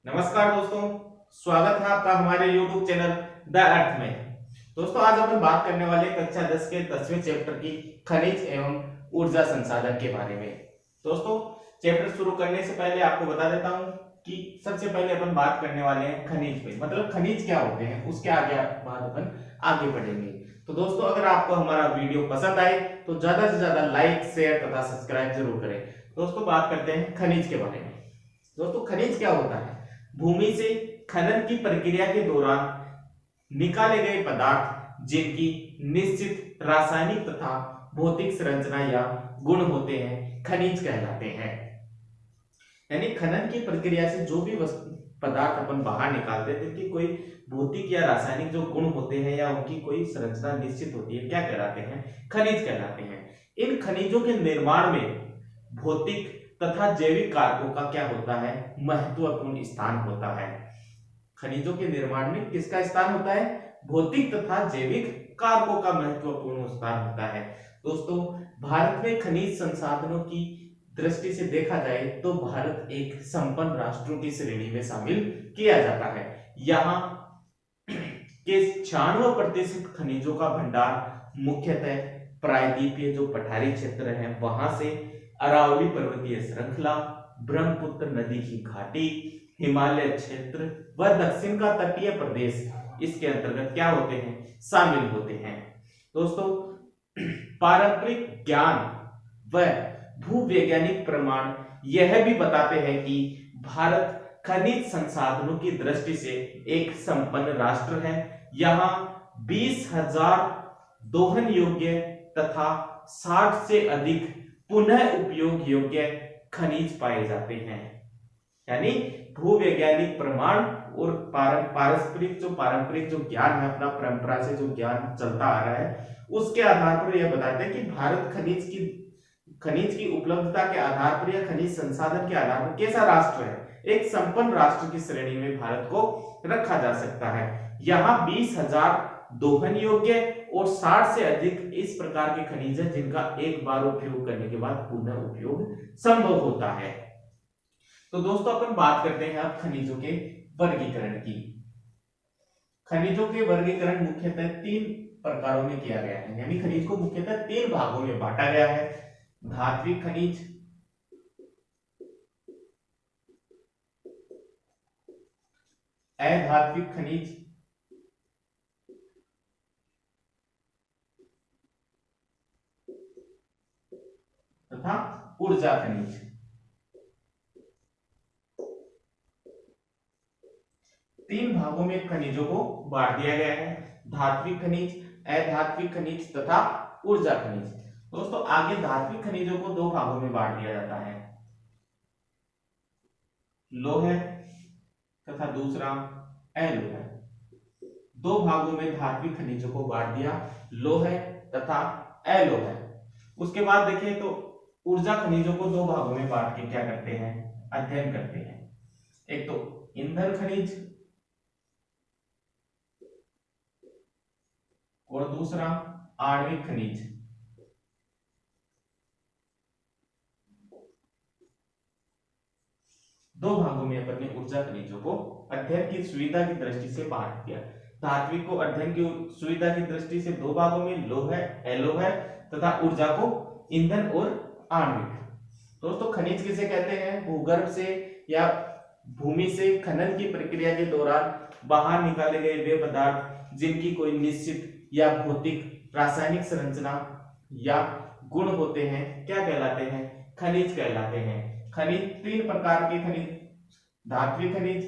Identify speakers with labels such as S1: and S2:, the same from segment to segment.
S1: नमस्कार दोस्तों, स्वागत है आपका हमारे YouTube चैनल द अर्थ में। दोस्तों आज अपन बात करने वाले कक्षा 10 के 10वें चैप्टर की खनिज एवं ऊर्जा संसाधन के बारे में। दोस्तों चैप्टर शुरू करने से पहले आपको बता देता हूं कि सबसे पहले अपन बात करने वाले हैं खनिज पे, मतलब खनिज क्या होते हैं, उसके आगे बाद अपन आगे बढ़ेंगे। तो दोस्तों अगर आपको हमारा वीडियो पसंद आए तो ज्यादा से ज्यादा लाइक, शेयर तथा सब्सक्राइब जरूर करें। दोस्तों बात करते हैं खनिज के बारे में। दोस्तों खनिज क्या होता है? भूमि से खनन की प्रक्रिया के दौरान निकाले गए पदार्थ जिनकी निश्चित रासायनिक तथा भौतिक संरचना या गुण होते हैं, खनिज कहलाते हैं। यानी खनन की प्रक्रिया से जो भी पदार्थ अपन बाहर निकालते हैं जिनकी कोई भौतिक या रासायनिक जो गुण होते हैं या उनकी कोई संरचना निश्चित होती है, क्या कहलाते हैं? खनिज कहलाते हैं। इन खनिजों के निर्माण में भौतिक तथा जैविक कारकों का क्या होता है? महत्वपूर्ण स्थान होता है। खनिजों के निर्माण में किसका स्थान होता है? भौतिक तथा जैविक कारकों का महत्वपूर्ण स्थान होता है। दोस्तों भारत में खनिज संसाधनों की दृष्टि से देखा जाए तो भारत एक संपन्न राष्ट्रों की श्रेणी में शामिल किया जाता है। यहाँ के 96% खनिजों का भंडार मुख्यतः प्रायद्वीपीय जो पठारी क्षेत्र है वहां से अरावली पर्वतीय श्रृंखला, ब्रह्मपुत्र नदी की घाटी, हिमालय क्षेत्र व दक्षिण का तटीय प्रदेश इसके अंतर्गत क्या होते हैं? शामिल होते हैं। दोस्तों पारंपरिक ज्ञान व भूवैज्ञानिक प्रमाण यह भी बताते हैं कि भारत खनिज संसाधनों की दृष्टि से एक संपन्न राष्ट्र है। यहाँ 20,000 दोहन योग्य तथा 60 से अधिक पुनः उपयोग योग्य खनिज पाए जाते हैं। यानी भूवैज्ञानिक प्रमाण और पारंपरिक जो ज्ञान है, अपना परंपरा से जो ज्ञान चलता आ रहा है, उसके आधार पर यह बताते हैं कि भारत खनिज की उपलब्धता के आधार पर या खनिज संसाधन के आधार पर कैसा राष्ट्र है? एक संपन्न राष्ट्र की श्रेणी में भारत को रखा जा सकता है। यहाँ 20,000 दोहन योग्य और 60 से अधिक इस प्रकार के खनिज है जिनका एक बार उपयोग करने के बाद पुनः उपयोग संभव होता है। तो दोस्तों अपन बात करते हैं अब खनिजों के वर्गीकरण की। खनिजों के वर्गीकरण मुख्यतः 3 प्रकारों में किया गया है। यानी खनिज को मुख्यतः 3 भागों में बांटा गया है: धात्विक खनिज, अधात्विक खनिज तथा ऊर्जा खनिज। 3 भागों में खनिजों को बांट दिया गया है: धात्विक खनिज, अधात्विक खनिज तथा ऊर्जा खनिज। दोस्तों आगे धात्विक खनिजों को 2 भागों में बांट दिया जाता है: लौह तथा दूसरा अलोह। 2 भागों में धात्विक खनिजों को बांट दिया, लौह तथा अलोह। उसके बाद देखें तो ऊर्जा खनिजों को 2 भागों में बांट के क्या करते हैं? अध्ययन करते हैं। एक तो ईंधन खनिज और दूसरा आणविक खनिज। दो भागों में अपन ने ऊर्जा खनिजों को अध्ययन की सुविधा की दृष्टि से बांट दिया। धात्विक को अध्ययन की सुविधा की दृष्टि से 2 भागों में, लौह, अलोह तथा ऊर्जा को ईंधन और आणविक। दोस्तों खनिज किसे कहते हैं? भूगर्भ से या भूमि से खनन की प्रक्रिया के दौरान बाहर निकाले गए वे पदार्थ जिनकी कोई निश्चित या भौतिक रासायनिक संरचना या गुण होते हैं, क्या कहलाते हैं? खनिज कहलाते हैं। खनिज 3 प्रकार के खनिज: धात्विक खनिज,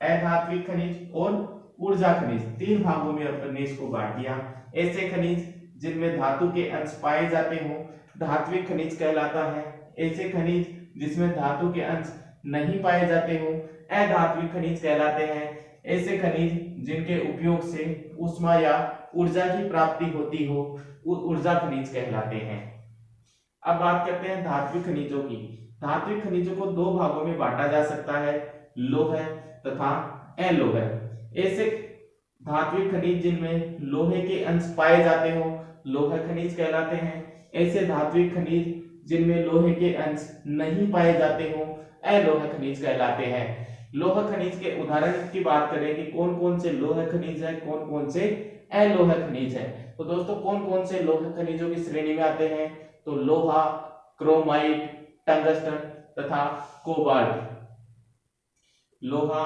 S1: अधात्विक खनिज और ऊर्जा खनिज। 3 भागों में अपन ने इसको बांट दिया। ऐसे खनिज जिनमें धातु के अंश पाए जाते हो धात्विक खनिज कहलाता है। ऐसे खनिज जिसमें धातु के अंश नहीं पाए जाते हो अधात्विक खनिज कहलाते हैं। ऐसे खनिज जिनके उपयोग से ऊष्मा या ऊर्जा की प्राप्ति होती हो ऊर्जा खनिज कहलाते हैं। अब बात करते हैं धात्विक खनिजों की। धात्विक खनिजों को 2 भागों में बांटा जा सकता है: लौह तथा अलोह। ऐसे धात्विक खनिज जिनमें लोहे के अंश पाए जाते हो लौह खनिज कहलाते हैं। ऐसे धात्विक खनिज जिनमें लोहे के अंश नहीं पाए जाते हो अलोह खनिज कहलाते हैं। लौह खनिज के उदाहरण की बात करें कि कौन कौन से लौह खनिज है, कौन कौन से अलोह खनिज है। तो दोस्तों कौन कौन से लौह खनिजों की श्रेणी में आते हैं, तो लोहा, क्रोमाइट, टंगस्टन तथा कोबाल्ट। लोहा,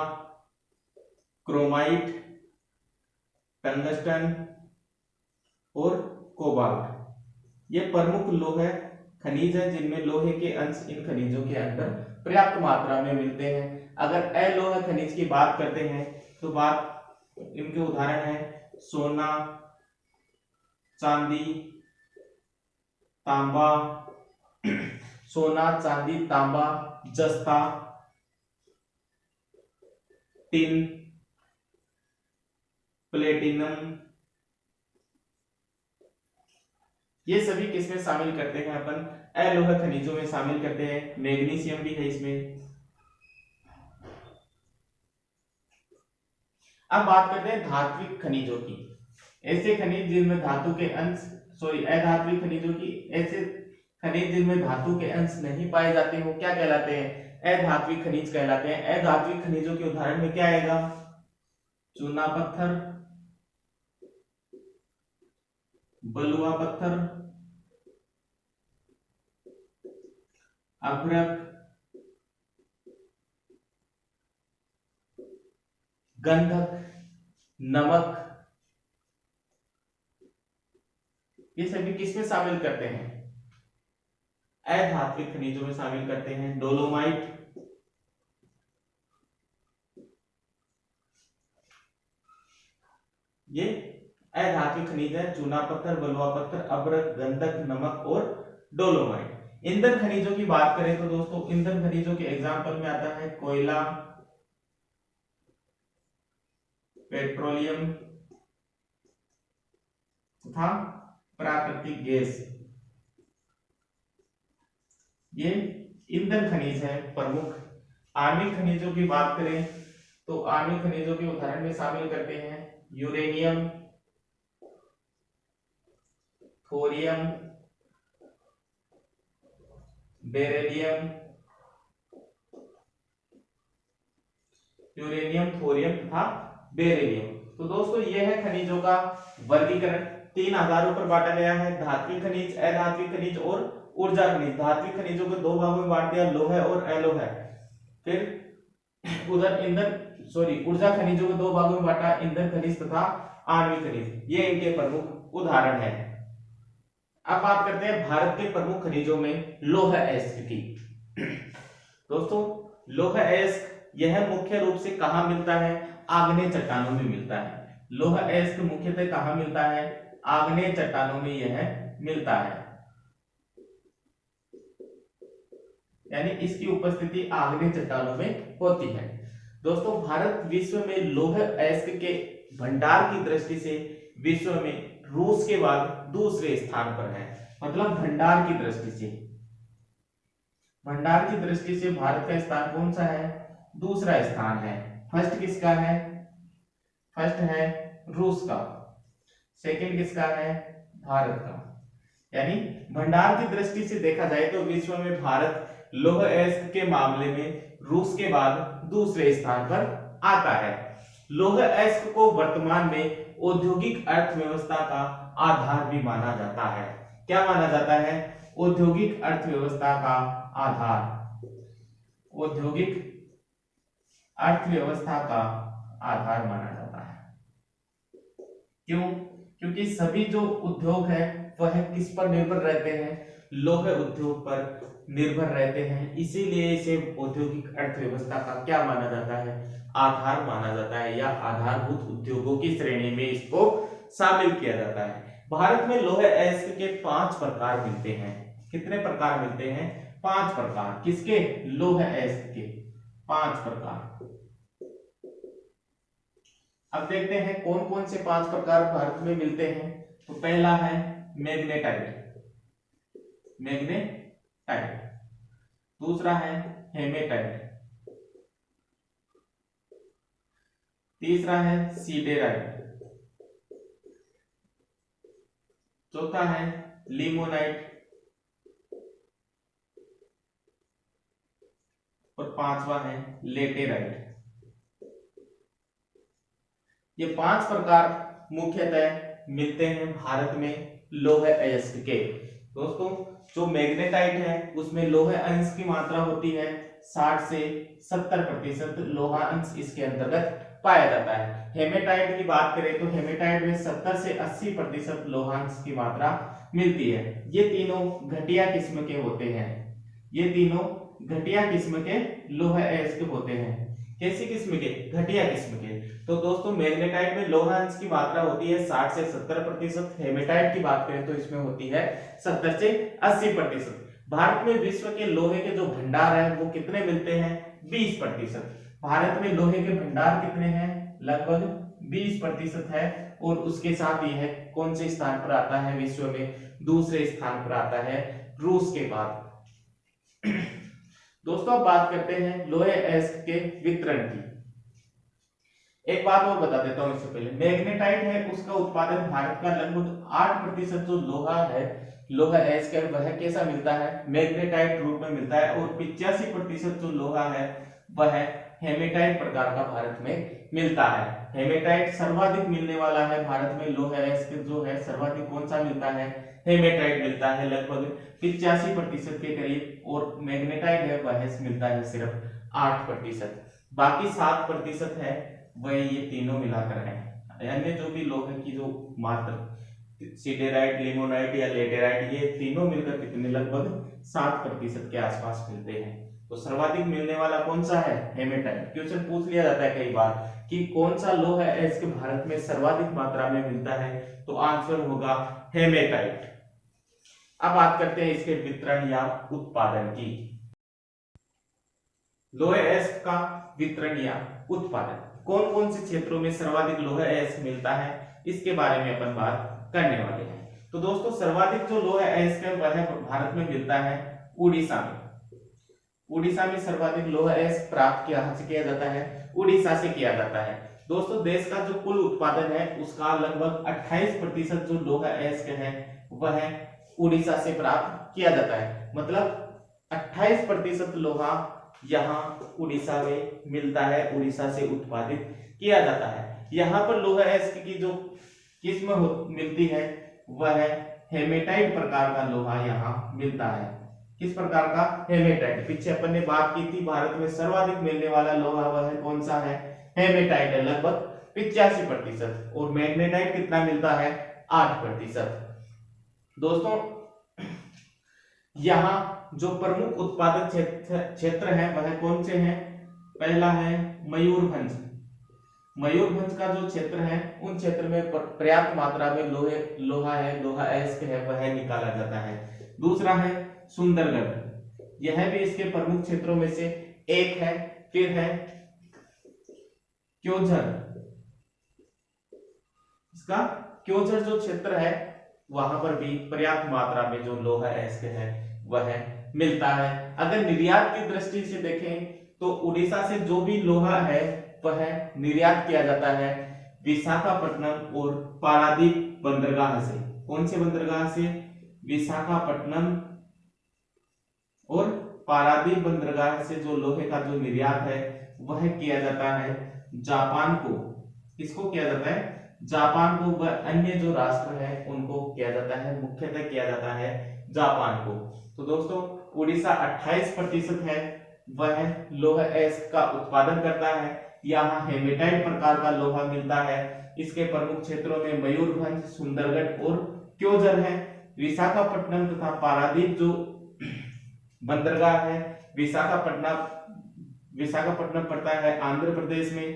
S1: क्रोमाइट, टंगस्टन और कोबाल्ट, ये प्रमुख लौह खनिज है जिनमें लोहे के अंश इन खनिजों के अंदर पर्याप्त मात्रा में मिलते हैं। अगर अलोह खनिज की बात करते हैं तो बात इनके उदाहरण है सोना, चांदी, तांबा, सोना, चांदी, तांबा, जस्ता, टिन, प्लेटिनम, ये सभी किसमें शामिल करते हैं, अपन अलोह खनिजों में शामिल करते हैं। मैग्नीशियम भी है इसमें। अब बात करते हैं धात्विक खनिजों की। ऐसे खनिज जिनमें धातु के अंश अधात्विक खनिजों की, ऐसे खनिज जिनमें धातु के अंश नहीं पाए जाते हो क्या कहलाते हैं, अधात्विक खनिज कहलाते हैं। अधात्विक खनिजों के उदाहरण में क्या आएगा, चूना पत्थर, बलुआ पत्थर, अभ्रक, गंधक, नमक, ये सभी किसमें शामिल करते हैं, अधात्विक खनिजों में शामिल करते हैं। डोलोमाइट, ये अधात्विक खनिज है। चूना पत्थर, बलुआ पत्थर, अभ्रक, गंधक, नमक और डोलोमाइट। ईंधन खनिजों की बात करें तो दोस्तों ईंधन खनिजों के एग्जाम्पल में आता है कोयला, पेट्रोलियम तथा प्राकृतिक गैस, ये ईंधन खनिज है प्रमुख। आणविक खनिजों की बात करें तो आणविक खनिजों के उदाहरण में शामिल करते हैं uranium, thorium, beryllium, uranium, thorium तथा बेरिलियम। तो दोस्तों यह है खनिजों का वर्गीकरण। 3 आधारों पर बांटा गया है, धात्विक खनिज, अधात्विक खनिज और ऊर्जा खनिज। धात्विक खनिजों को 2 भागों में बांट दिया, लौह और अलोह। फिर उधर ऊर्जा खनिजों को 2 भागों में बांटा, ईंधन खनिज तथा आणविक खनिज। ये इनके प्रमुख उदाहरण है। अब बात करते हैं भारत के प्रमुख खनिजों में लौह अयस्क की। दोस्तों लौह अयस्क यह मुख्य रूप से कहां मिलता है, आग्नेय चट्टानों में मिलता है। लौह अयस्क मुख्यतः कहां मिलता है, आग्नेय चट्टानों में यह मिलता है, यानी इसकी उपस्थिति आग्नेय चट्टानों में होती है। दोस्तों भारत विश्व में लौह अयस्क के भंडार की दृष्टि से विश्व में रूस के बाद दूसरे स्थान पर है। मतलब भंडार की दृष्टि से, भंडार की दृष्टि से भारत का स्थान कौन सा है, दूसरा स्थान है। फर्स्ट किसका है, फर्स्ट है रूस का, सेकंड किसका है, भारत का। यानी भंडार की दृष्टि से देखा जाए तो विश्व में भारत लौह अयस्क के मामले में रूस के बाद दूसरे स्थान पर आता है। लौह अयस्क को वर्तमान में औद्योगिक अर्थव्यवस्था का आधार भी माना जाता है। क्या माना जाता है, औद्योगिक अर्थव्यवस्था का आधार, औद्योगिक अर्थव्यवस्था का आधार माना जाता है। क्यों, क्योंकि सभी जो उद्योग है वह किस पर निर्भर रहते हैं, लौह उद्योग पर निर्भर रहते हैं। इसीलिए इसे औद्योगिक अर्थव्यवस्था का क्या माना जाता है, आधार माना जाता है, या आधारभूत उद्योगों की श्रेणी में इसको शामिल किया जाता है। भारत में लौह अयस्क के 5 प्रकार मिलते हैं। कितने प्रकार मिलते हैं, 5 प्रकार। किसके, लौह अयस्क के 5 प्रकार। अब देखते हैं कौन कौन से 5 प्रकार भारत में मिलते हैं। तो पहला है मैग्नेटाइट, मैग्नेटाइट। दूसरा है हेमेटाइट, तीसरा है सीडेराइट, चौथा है लिमोनाइट और 5वां है लेटेराइट। ये 5 प्रकार मुख्यतः मिलते हैं भारत में लौह अयस्क के। दोस्तों जो मैग्नेटाइट है उसमें लौह अंश की मात्रा होती है 60 से 70% लोहा अंश इसके अंतर्गत पाया जाता है। हेमेटाइट की बात करें तो हेमेटाइट में 70 से 80% लोहांश की मात्रा मिलती है। ये तीनों घटिया किस्म के होते हैं, ये तीनों घटिया किस्म के लौह अयस्क होते हैं। कैसी किस्म के? घटिया किस्म के। तो दोस्तों मैग्नेटाइट में लोहा अंश की मात्रा होती है 60 से 70%, हेमेटाइट की बात करें तो इसमें होती है 70 से 80%। भारत में विश्व के लोहे के जो भंडार है वो कितने मिलते हैं? 20%। भारत में लोहे के भंडार कितने हैं? लगभग 20% है। और उसके साथ यह कौन से स्थान पर आता है विश्व में? दूसरे स्थान पर आता है रूस के बाद। दोस्तों अब बात करते हैं लोहे अयस्क के वितरण की। एक बात और बता देता हूं इससे पहले, मैग्नेटाइट है उसका उत्पादन भारत का लगभग 8% जो लोहा है, लोहा अयस्क है, वह कैसा मिलता है? मैग्नेटाइट रूप में मिलता है। और 85% जो लोहा है वह हेमेटाइट प्रकार का भारत में मिलता है। हेमेटाइट सर्वाधिक मिलने वाला है भारत में, लोहा अयस्क जो है सर्वाधिक कौन सा मिलता है? हेमेटाइट मिलता है लगभग 85% के करीब। और मैग्नेटाइट है वह मिलता है सिर्फ 8%। बाकी 7% है वह ये तीनों मिलाकर है। अन्य जो भी लोहे की जो मात्रा सिडेराइट, लिमोनाइट या लेटेराइट, ये तीनों मिलकर कितने? लगभग 7% के आसपास मिलते हैं। तो सर्वाधिक मिलने वाला कौन सा है? हेमेटाइट। क्वेश्चन पूछ लिया जाता है कई बार कि कौन सा लोहा है इसके भारत में सर्वाधिक मात्रा में मिलता है, तो आंसर होगा हेमेटाइट। अब बात करते हैं इसके वितरण या उत्पादन की। लोहे अयस्क का वितरण या उत्पादन कौन कौन से क्षेत्रों में सर्वाधिक लोहे अयस्क मिलता है, इसके बारे में अपन बात करने वाले हैं। तो दोस्तों सर्वाधिक जो लोहे अयस्क है वह भारत में मिलता है उड़ीसा में। उड़ीसा में सर्वाधिक लोहा अयस्क प्राप्त किया जाता है, उड़ीसा से किया जाता है। दोस्तों देश का जो कुल उत्पादन है उसका लगभग 28% जो लोहा अयस्क है वह उड़ीसा से प्राप्त किया जाता है। मतलब 28% लोहा यहाँ उड़ीसा में मिलता है, उड़ीसा से उत्पादित किया जाता है। यहाँ पर लोहा अयस्क की जो किस्म मिलती है वह हेमेटाइट प्रकार का लोहा यहाँ मिलता है। किस प्रकार का? हेमेटाइट। पीछे अपन ने बात की थी भारत में सर्वाधिक मिलने वाला लोहा वह कौन सा है? हेमेटाइट है, लगभग 85%। और मैग्नेटाइट कितना मिलता है? 8%। दोस्तों यहाँ जो प्रमुख उत्पादक क्षेत्र है वह कौन से हैं? पहला है मयूरभंज। मयूरभंज का जो क्षेत्र है उन क्षेत्र में पर्याप्त मात्रा में लोहा अयस्क है वह निकाला जाता है। दूसरा है सुंदरगढ़, यह भी इसके प्रमुख क्षेत्रों में से एक है। फिर है क्योंझर, इसका क्योंझर जो क्षेत्र है वहां पर भी पर्याप्त मात्रा में जो लोहा अयस्क है वह मिलता है। अगर निर्यात की दृष्टि से देखें तो उड़ीसा से जो भी लोहा है वह निर्यात किया जाता है विशाखापट्टनम और पारादीप बंदरगाह से। कौन से बंदरगाह से? विशाखापट्टनम और पारादीप बंदरगाह से जो लोहे का जो निर्यात है वह किया जाता है जापान को। किसको किया जाता है? जापान को। वह अन्य जो राष्ट्र है उनको किया जाता है, मुख्यतः किया जाता है जापान को। तो दोस्तों उड़ीसा 28% है वह लोहा अयस्क का उत्पादन करता है। यहाँ हेमेटाइट प्रकार का लोहा मिलता है। इसके प्रमुख क्षेत्रों में मयूरभंज, सुंदरगढ़ और क्योंझर है। विशाखापट्टनम तथा पारादीप जो बंदरगाह है, विशाखापट्टनम पड़ता है आंध्र प्रदेश में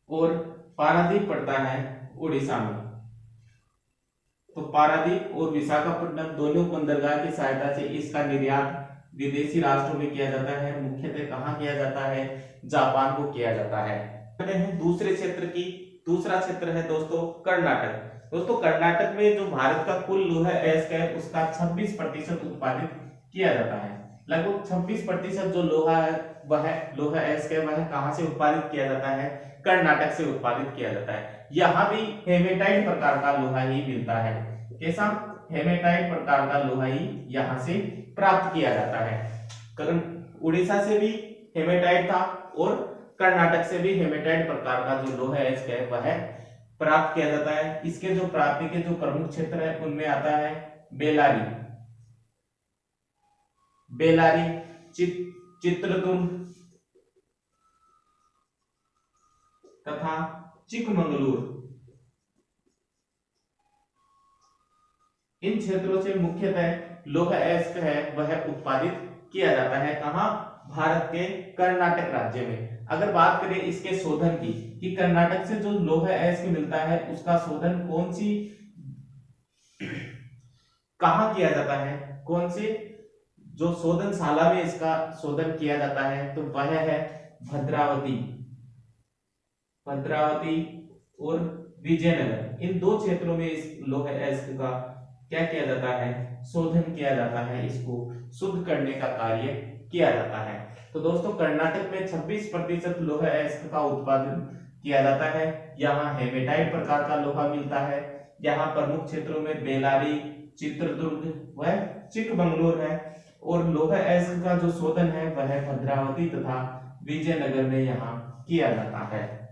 S1: और पारादीप पड़ता है उड़ीसा में। तो पारादीप और विशाखापट्टनम दोनों बंदरगाह की सहायता से इसका निर्यात विदेशी राष्ट्रों में किया जाता है। मुख्यतः कहाँ किया जाता है? जापान को किया जाता है। दूसरे क्षेत्र की, दूसरा क्षेत्र है दोस्तों कर्नाटक। दोस्तों कर्नाटक में जो भारत का कुल लोहा अयस्क है उसका 26% उत्पादित किया जाता है। लगभग 26% जो लोहा है वह लोहा अयस्क है वह कहां से उत्पादित किया जाता है? कर्नाटक से उत्पादित किया जाता है। यहाँ भी हेमेटाइट प्रकार का लोहा ही मिलता है। कैसा? हेमेटाइट प्रकार का लोहा ही यहाँ से प्राप्त किया जाता है। उड़ीसा से भी हेमेटाइट था और कर्नाटक से भी हेमेटाइट प्रकार का जो लोहा अयस्क है वह प्राप्त किया जाता है। इसके जो प्राप्ति के जो प्रमुख क्षेत्र है उनमें आता है बेलारी, बेलारी, चित्रदुर्ग तथा चिकमंगलूर। इन क्षेत्रों से मुख्यतः लौह अयस्क है वह उत्पादित किया जाता है। कहां? भारत के कर्नाटक राज्य में। अगर बात करें इसके शोधन की कि कर्नाटक से जो लौह अयस्क मिलता है उसका शोधन कौन सी कहां किया जाता है, कौन से जो शोधनशाला में इसका शोधन किया जाता है, तो वह है भद्रावती, भद्रावती और विजयनगर। इन दो क्षेत्रों में इस लौह अयस्क का क्या किया जाता है, शोधन किया जाता है, इसको शुद्ध करने का कार्य किया जाता है। तो दोस्तों कर्नाटक में 26% लौह अयस्क का उत्पादन किया जाता है। यहाँ हेमेटाइट प्रकार का लोहा मिलता है। यहाँ प्रमुख क्षेत्रों में बेलारी, चित्रदुर्ग व चिकमंगलूर है। और लौह अयस्क का जो शोधन है वह भद्रावती तथा विजयनगर में यहाँ किया जाता है।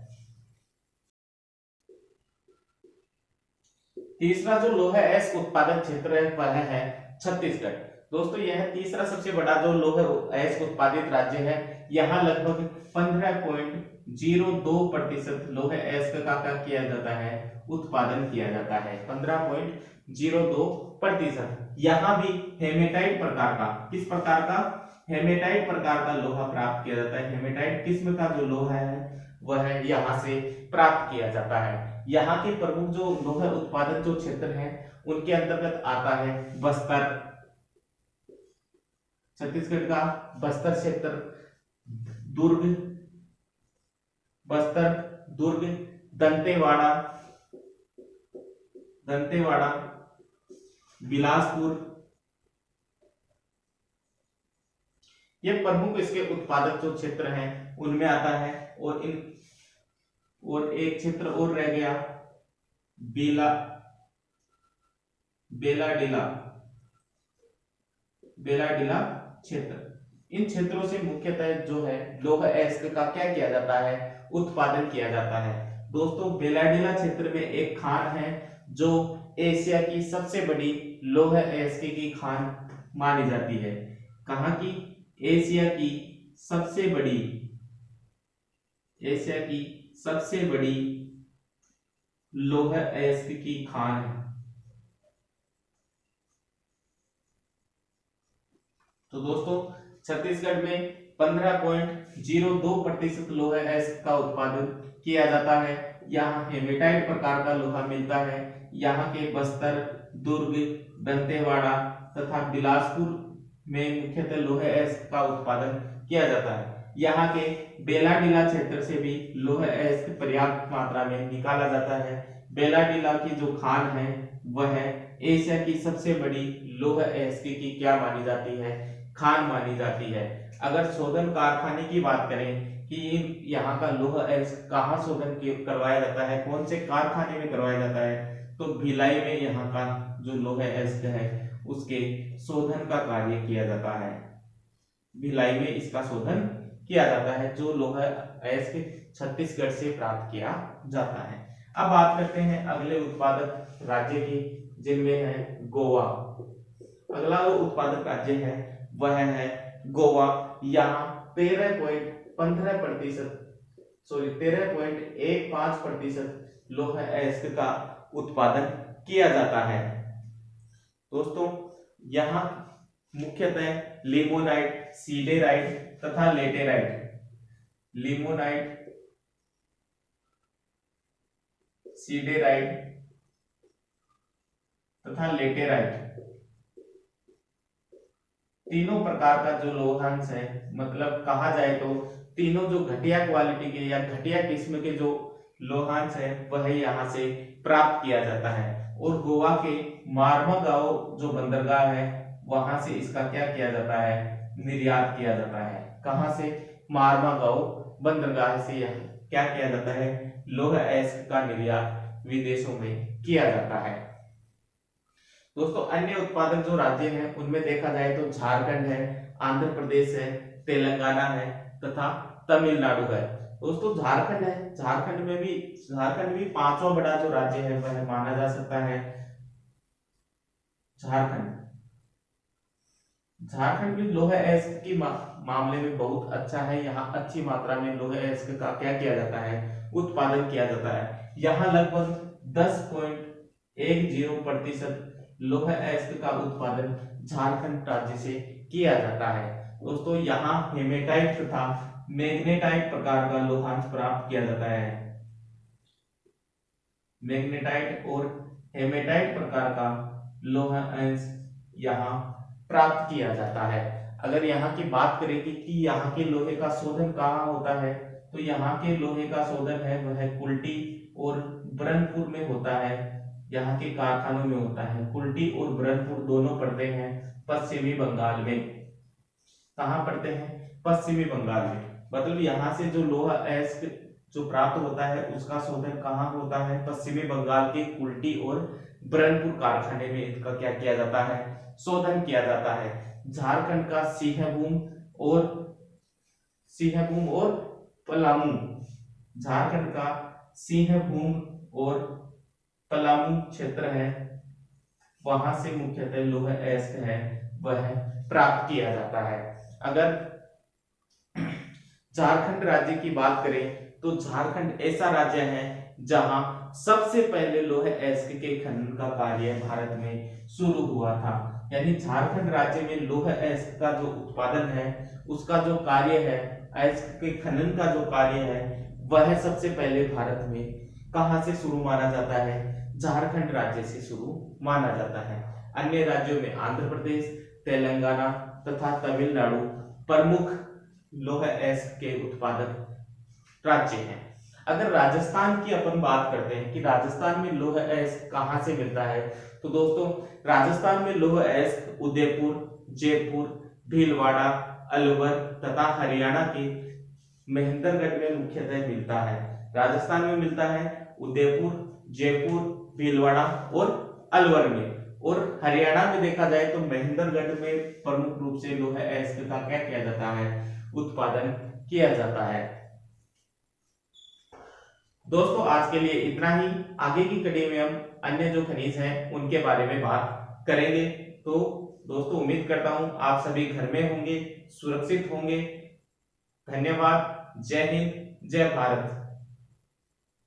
S1: तीसरा जो लौह अयस्क उत्पादक क्षेत्र है वह है छत्तीसगढ़। दोस्तों यह तीसरा सबसे बड़ा जो लौह अयस्क उत्पादित राज्य है। यहाँ लगभग 15.02% लौह अयस्क का क्या किया जाता है, उत्पादन किया जाता है। 15.02%। यहाँ भी हेमेटाइट प्रकार का, किस प्रकार का, हेमेटाइट प्रकार का लोहा प्राप्त किया जाता है। हेमेटाइट किस्म का जो लोहा है वह यहाँ से प्राप्त किया जाता है। यहाँ के प्रमुख जो लोहा उत्पादक जो क्षेत्र हैं उनके अंतर्गत आता है बस्तर, छत्तीसगढ़ का बस्तर क्षेत्र, दुर्ग, बस्तर, दुर्ग, दंतेवाड़ा, दंतेवाड़ा, बिलासपुर, ये प्रमुख इसके उत्पादक जो क्षेत्र हैं उनमें आता है। और एक क्षेत्र और रह गया बेलाडीला क्षेत्र। इन क्षेत्रों से मुख्यतः जो है लौह अयस्क का क्या किया जाता है, उत्पादन किया जाता है। दोस्तों बेलाडीला क्षेत्र में एक खान है जो एशिया की सबसे बड़ी लौह अयस्क की खान मानी जाती है। कहां की? एशिया की सबसे बड़ी लौह अयस्क की खान है। तो दोस्तों छत्तीसगढ़ में 15.02% लौह अयस्क का उत्पादन किया जाता है। यहाँ हेमेटाइट प्रकार का लोहा मिलता है। यहाँ के बस्तर, दुर्ग, दंतेवाड़ा तथा बिलासपुर में मुख्यतः लौह अयस्क का उत्पादन किया जाता है। यहाँ के बेलाडीला क्षेत्र से भी लौह अयस्क पर्याप्त मात्रा में निकाला जाता है। बेलाडीला की जो खान है वह एशिया की सबसे बड़ी लौह अयस्क की क्या मानी जाती है, खान मानी जाती है। अगर शोधन कारखाने की बात करें कि यहाँ का लौह अयस्क कहाँ शोधन करवाया जाता है, कौन से कारखाने में करवाया जाता है, तो भिलाई में यहाँ का जो लौह अयस्क है उसके शोधन का कार्य किया जाता है। भिलाई में इसका शोधन किया जाता है जो लौह अयस्क छत्तीसगढ़ से प्राप्त किया जाता है। अब बात करते हैं अगले उत्पादक राज्य की, जिनमें है गोवा। अगला जो उत्पादक राज्य है वह है गोवा। यहाँ 13.15% लौह अयस्क का उत्पादन किया जाता है। दोस्तों यहाँ मुख्यतः लिमोनाइट, सीडेराइट तथा लेटेराइट, लिमोनाइट, सीडेराइट तथा लेटेराइट तीनों प्रकार का जो लोहांश है, मतलब कहा जाए तो तीनों जो घटिया क्वालिटी के या घटिया किस्म के जो लोहांश है वह यहाँ से प्राप्त किया जाता है। और गोवा के मार्मागांव जो बंदरगाह है वहां से इसका क्या किया जाता है, निर्यात किया जाता है। कहां से? मार्मागांव बंदरगाह से यह क्या किया जाता है, लौह अयस्क का निर्यात विदेशों में किया जाता है। दोस्तों अन्य उत्पादक जो राज्य हैं उनमें देखा जाए तो झारखंड है, आंध्र प्रदेश है, तेलंगाना है तथा तमिलनाडु है। दोस्तों झारखंड है, झारखंड भी पांचवा बड़ा जो राज्य है वह माना जा सकता है। झारखंड झारखंड भी लोहे अयस्क की मामले में बहुत अच्छा है। यहाँ अच्छी मात्रा में लोहे अयस्क का क्या किया जाता है, उत्पादन किया जाता है। यहाँ लगभग 10.10% लोहे अयस्क का उत्पादन झारखंड राज्य से किया जाता है। दोस्तों यहाँ हेमेटाइट तथा मैग्नेटाइट प्रकार का लोहांश प्राप्त किया जाता है। मैग्नेटाइट और हेमेटाइट प्रकार का लोहा अंश यहाँ प्राप्त किया जाता है। अगर यहाँ की बात करें कि यहाँ के लोहे का शोधन कहाँ होता है, तो यहाँ के लोहे का शोधन है वह कुल्टी और ब्रह्मपुर में होता है। यहाँ के कारखानों में होता है। कुल्टी और ब्रह्मपुर दोनों पड़ते हैं पश्चिमी बंगाल में। कहाँ पड़ते हैं, पश्चिमी बंगाल में। मतलब यहाँ से जो लोहा अयस्क जो प्राप्त होता है उसका शोधन कहाँ होता है, पश्चिमी बंगाल के कुल्टी और ब्रह्मपुर कारखाने में इसका क्या किया जाता है, शोधन किया जाता है। झारखंड का सिंहभूम और पलामू, झारखंड का सिंहभूम और पलामू क्षेत्र है, वहां से मुख्यतः लोहा अयस्क है वह प्राप्त किया जाता है। अगर झारखंड राज्य की बात करें तो झारखंड ऐसा राज्य है जहां सबसे पहले लोहे अयस्क के खनन का कार्य भारत में शुरू हुआ था। यानी झारखंड राज्य में लोहे अयस्क का जो उत्पादन है, उसका जो कार्य है, अयस्क के खनन का जो कार्य है, वह सबसे पहले भारत में कहां से शुरू माना जाता है, झारखंड राज्य से शुरू माना जाता है। अन्य राज्यों में आंध्र प्रदेश, तेलंगाना तथा तमिलनाडु प्रमुख लोहे अयस्क के उत्पादक राज्य हैं। अगर राजस्थान की अपन बात करते हैं कि राजस्थान में लोहे अयस्क कहां से मिलता है, तो दोस्तों राजस्थान में लोहे अयस्क उदयपुर, जयपुर, भीलवाड़ा, अलवर तथा हरियाणा के महेंद्रगढ़ में मुख्यतः मिलता है। राजस्थान में मिलता है उदयपुर, जयपुर, भीलवाड़ा और अलवर में। और हरियाणा में देखा जाए तो महेंद्रगढ़ में प्रमुख रूप से लोहे अयस्क का क्या किया जाता है, उत्पादन किया जाता है। दोस्तों आज के लिए इतना ही। आगे की कड़ी में हम अन्य जो खनिज हैं उनके बारे में बात करेंगे। तो दोस्तों उम्मीद करता हूं आप सभी घर में होंगे, सुरक्षित होंगे। धन्यवाद। जय हिंद, जय भारत।